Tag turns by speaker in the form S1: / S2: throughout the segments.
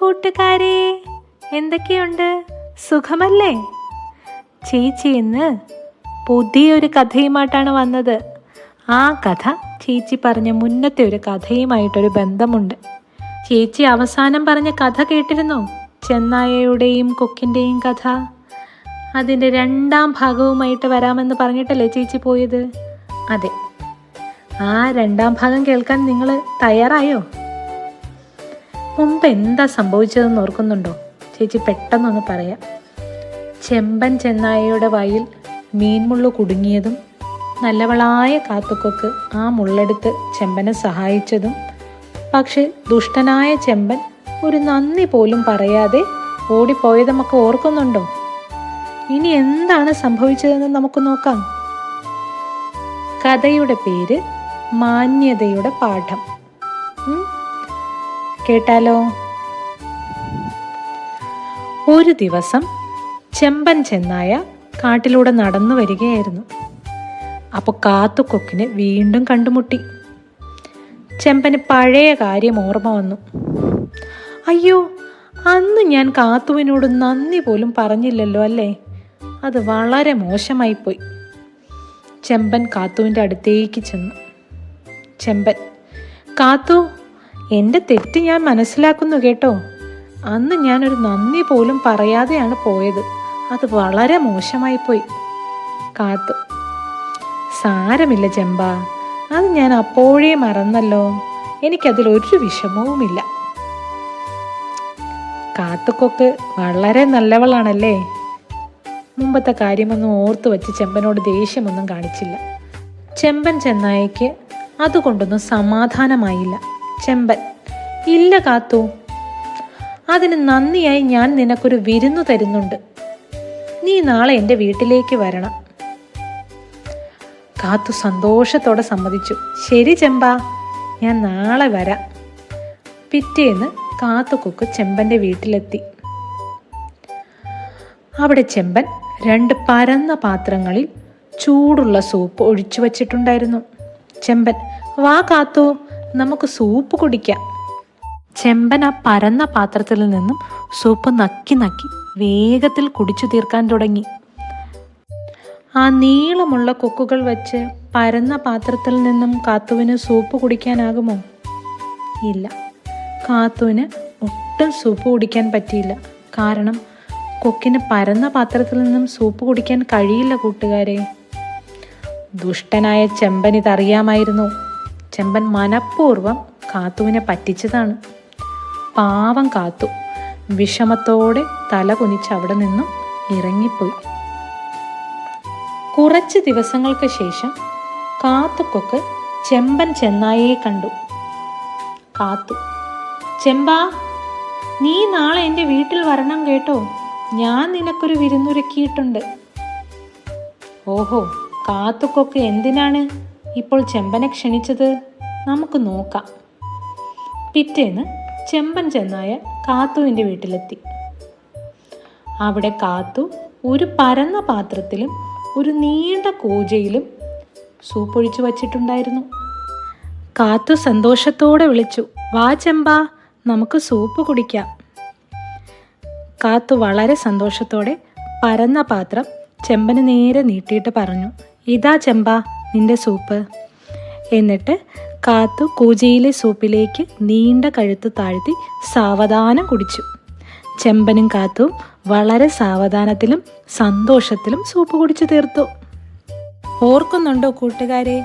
S1: കൂട്ടുകാരെ, എന്തൊക്കെയുണ്ട്? സുഖമല്ലേ? ചേച്ചി ഇന്ന് പുതിയൊരു കഥയുമായിട്ടാണ് വന്നത്. ആ കഥ ചേച്ചി പറഞ്ഞ മുന്നത്തെ ഒരു കഥയുമായിട്ടൊരു ബന്ധമുണ്ട്. ചേച്ചി അവസാനം പറഞ്ഞ കഥ കേട്ടിരുന്നോ? ചെന്നായയുടെയും കൊക്കിൻ്റെയും കഥ. അതിൻ്റെ 2ാം ഭാഗവുമായിട്ട് വരാമെന്ന് പറഞ്ഞിട്ടല്ലേ ചേച്ചി പോയത്? അതെ, ആ 2ാം ഭാഗം കേൾക്കാൻ നിങ്ങൾ തയ്യാറായോ? മുമ്പ് എന്താ സംഭവിച്ചതെന്ന് ഓർക്കുന്നുണ്ടോ? ചേച്ചി പെട്ടെന്നൊന്ന് പറയാം. ചെമ്പൻ ചെന്നായയുടെ വായിൽ മീൻമുള്ളു കുടുങ്ങിയതും നല്ലവളായ കാത്തുക്കൊക്ക് ആ മുള്ളെടുത്ത് ചെമ്പനെ സഹായിച്ചതും, പക്ഷെ ദുഷ്ടനായ ചെമ്പൻ ഒരു നന്ദി പോലും പറയാതെ ഓടിപ്പോയതുമൊക്കെ ഓർക്കുന്നുണ്ടോ? ഇനി എന്താണ് സംഭവിച്ചതെന്ന് നമുക്ക് നോക്കാം. കഥയുടെ പേര് മാന്യതയുടെ പാഠം. കേട്ടാലോ? ഒരു ദിവസം ചെമ്പൻ ചെന്നായ കാട്ടിലൂടെ നടന്നു വരികയായിരുന്നു. അപ്പോൾ കാത്തുക്കൊക്കിനെ വീണ്ടും കണ്ടുമുട്ടി. ചെമ്പന് പഴയ കാര്യം ഓർമ്മ വന്നു. അയ്യോ, അന്ന് ഞാൻ കാത്തുവിനോട് നന്ദി പോലും പറഞ്ഞില്ലല്ലോ അല്ലേ? അത് വളരെ മോശമായിപ്പോയി. ചെമ്പൻ കാത്തുവിൻ്റെ അടുത്തേക്ക് ചെന്നു. ചെമ്പൻ: കാത്തു, എൻ്റെ തെറ്റ് ഞാൻ മനസ്സിലാക്കുന്നു കേട്ടോ. അന്ന് ഞാനൊരു നന്ദി പോലും പറയാതെയാണ് പോയത്. അത് വളരെ മോശമായിപ്പോയി. കാത്തു: സാരമില്ല ചെമ്പ, അത് ഞാൻ അപ്പോഴേ മറന്നല്ലോ. എനിക്കതിലൊരു വിഷമവുമില്ല. കാത്തുക്കൊക്ക് വളരെ നല്ലവളാണല്ലേ. മുമ്പത്തെ കാര്യമൊന്നും ഓർത്തു വച്ച് ചെമ്പനോട് ദേഷ്യമൊന്നും കാണിച്ചില്ല. ചെമ്പൻ ചെന്നായയ്ക്ക് അതുകൊണ്ടൊന്നും സമാധാനമായില്ല. ചെമ്പൻ: ഇല്ല കാത്തു, അതിന് നന്ദിയായി ഞാൻ നിനക്കൊരു വിരുന്നു തരുന്നുണ്ട്. നീ നാളെ എൻ്റെ വീട്ടിലേക്ക് വരണം. കാത്തു സന്തോഷത്തോടെ സമ്മതിച്ചു. ശരി ചെമ്പ, ഞാൻ നാളെ വരാം. പിറ്റേന്ന് കാത്തുക്കൊക്ക് ചെമ്പൻ്റെ വീട്ടിലെത്തി. അവിടെ ചെമ്പൻ 2 പരന്ന പാത്രങ്ങളിൽ ചൂടുള്ള സൂപ്പ് ഒഴിച്ചു വച്ചിട്ടുണ്ടായിരുന്നു. ചെമ്പൻ: വാ കാത്തു, നമുക്ക് സൂപ്പ് കുടിക്കാം. ചെമ്പൻ ആ പരന്ന പാത്രത്തിൽ നിന്നും സൂപ്പ് നക്കി നക്കി വേഗത്തിൽ കുടിച്ചു തീർക്കാൻ തുടങ്ങി. ആ നീളമുള്ള കൊക്കുകൾ വെച്ച് പരന്ന പാത്രത്തിൽ നിന്നും കാത്തുവിന് സൂപ്പ് കുടിക്കാനാകുമോ? ഇല്ല, കാത്തുവിന് ഒട്ടും സൂപ്പ് കുടിക്കാൻ പറ്റിയില്ല. കാരണം കൊക്കിന് പരന്ന പാത്രത്തിൽ നിന്നും സൂപ്പ് കുടിക്കാൻ കഴിയില്ല കൂട്ടുകാരെ. ദുഷ്ടനായ ചെമ്പൻ ഇതറിയാമായിരുന്നു. ചെമ്പൻ മനഃപൂർവ്വം കാത്തുവിനെ പറ്റിച്ചതാണ്. പാവം കാത്തു വിഷമത്തോടെ തല കുനിച്ച് അവിടെ നിന്നും ഇറങ്ങിപ്പോയി. കുറച്ച് ദിവസങ്ങൾക്ക് ശേഷം കാത്തുക്കൊക്ക് ചെമ്പൻ ചെന്നായയെ കണ്ടു. കാത്തു: ചെമ്പാ, നീ നാളെ എൻ്റെ വീട്ടിൽ വരണം കേട്ടോ. ഞാൻ നിനക്കൊരു വിരുന്നൊരുക്കിയിട്ടുണ്ട്. ഓഹോ, കാത്തുക്കൊക്ക് എന്തിനാണ് ഇപ്പോൾ ചെമ്പനെ ക്ഷണിച്ചത്? നമുക്ക് നോക്കാം. പിറ്റേന്ന് ചെമ്പൻ ചെന്നായ കാത്തുവിൻ്റെ വീട്ടിലെത്തി. അവിടെ കാത്തു ഒരു പരന്ന പാത്രത്തിലും ഒരു നീണ്ട കൂജയിലും സൂപ്പൊഴിച്ചു വച്ചിട്ടുണ്ടായിരുന്നു. കാത്തു സന്തോഷത്തോടെ വിളിച്ചു: വാ ചെമ്പാ, നമുക്ക് സൂപ്പ് കുടിക്കാം. കാത്തു വളരെ സന്തോഷത്തോടെ പരന്ന പാത്രം ചെമ്പന് നേരെ നീട്ടിയിട്ട് പറഞ്ഞു: ഇതാ ചെമ്പാ, നിന്റെ സൂപ്പ്. എന്നിട്ട് കാത്തു കൂജയിലെ സൂപ്പിലേക്ക് നീണ്ട കഴുത്ത് താഴ്ത്തി സാവധാനം കുടിച്ചു. ചെമ്പനും കാത്തും വളരെ സാവധാനത്തിലും സന്തോഷത്തിലും സൂപ്പ് കുടിച്ചു തീർത്തു. ഓർക്കുന്നുണ്ടോ കൂട്ടുകാരെ?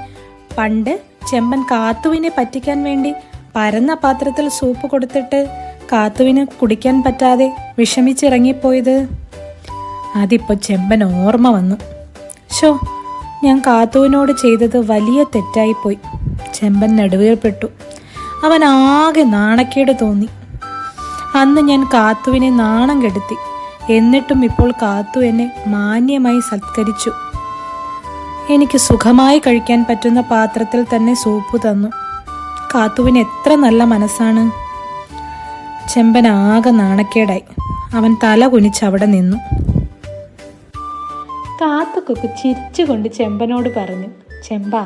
S1: പണ്ട് ചെമ്പൻ കാത്തുവിനെ പറ്റിക്കാൻ വേണ്ടി പരന്ന പാത്രത്തിൽ സൂപ്പ് കൊടുത്തിട്ട് കാത്തുവിന് കുടിക്കാൻ പറ്റാതെ വിഷമിച്ചിറങ്ങിപ്പോയത്. അതിപ്പോൾ ചെമ്പൻ ഓർമ്മ വന്നു. ശോ, ഞാൻ കാത്തുവിനോട് ചെയ്തത് വലിയ തെറ്റായിപ്പോയി. ചെമ്പൻ നെടുവേർപ്പെട്ടു. അവൻ ആകെ നാണക്കേട് തോന്നി. അന്ന് ഞാൻ കാത്തുവിനെ നാണം കെടുത്തി. എന്നിട്ടും ഇപ്പോൾ കാത്തു എന്നെ മാന്യമായി സത്കരിച്ചു. എനിക്ക് സുഖമായി കഴിക്കാൻ പറ്റുന്ന പാത്രത്തിൽ തന്നെ സൂപ്പ് തന്നു. കാത്തുവിന് എത്ര നല്ല മനസ്സാണ്. ചെമ്പൻ ആകെ നാണക്കേടായി. അവൻ തല കുനിച്ച് അവിടെ നിന്നു. കാത്തുക്കൊക്ക് ചിരിച്ചുകൊണ്ട് ചെമ്പനോട് പറഞ്ഞു: ചെമ്പാ,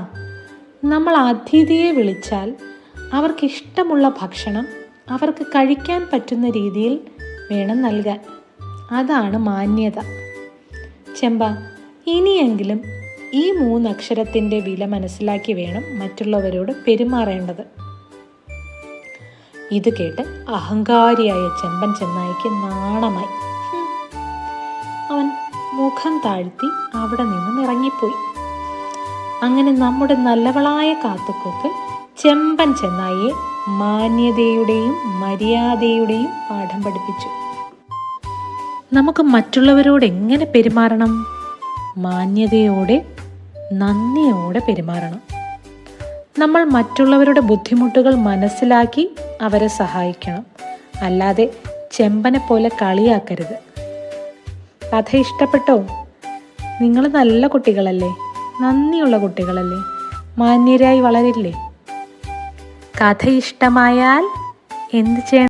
S1: നമ്മൾ അതിഥിയെ വിളിച്ചാൽ അവർക്കിഷ്ടമുള്ള ഭക്ഷണം അവർക്ക് കഴിക്കാൻ പറ്റുന്ന രീതിയിൽ വേണം നൽകാൻ. അതാണ് മാന്യത. ചെമ്പ, ഇനിയെങ്കിലും ഈ 3 അക്ഷരത്തിൻ്റെ വില മനസ്സിലാക്കി വേണം മറ്റുള്ളവരോട് പെരുമാറേണ്ടത്. ഇത് കേട്ട് അഹങ്കാരിയായ ചെമ്പൻ ചെന്നായ്ക്ക് നാണമായി. അവൻ മുഖം താഴ്ത്തി അവിടെ നിന്നും ഇറങ്ങിപ്പോയി. അങ്ങനെ നമ്മുടെ നല്ലവളായ കാത്തുക്കൊക്ക് ചെമ്പൻ ചെന്നായിയെ മാന്യതയുടെയും മര്യാദയുടെയും പാഠം പഠിപ്പിച്ചു. നമുക്ക് മറ്റുള്ളവരോട് എങ്ങനെ പെരുമാറണം? മാന്യതയോടെ, നന്ദിയോടെ പെരുമാറണം. നമ്മൾ മറ്റുള്ളവരുടെ ബുദ്ധിമുട്ടുകൾ മനസ്സിലാക്കി അവരെ സഹായിക്കണം. അല്ലാതെ ചെമ്പനെ പോലെ കളിയാക്കരുത്. കഥ ഇഷ്ടപ്പെട്ടോ? നിങ്ങൾ നല്ല കുട്ടികളല്ലേ? നന്ദിയുള്ള കുട്ടികളല്ലേ? മാന്യരായി വളരില്ലേ? കഥ ഇഷ്ടമായാൽ എന്ത് ചെയ്യണം?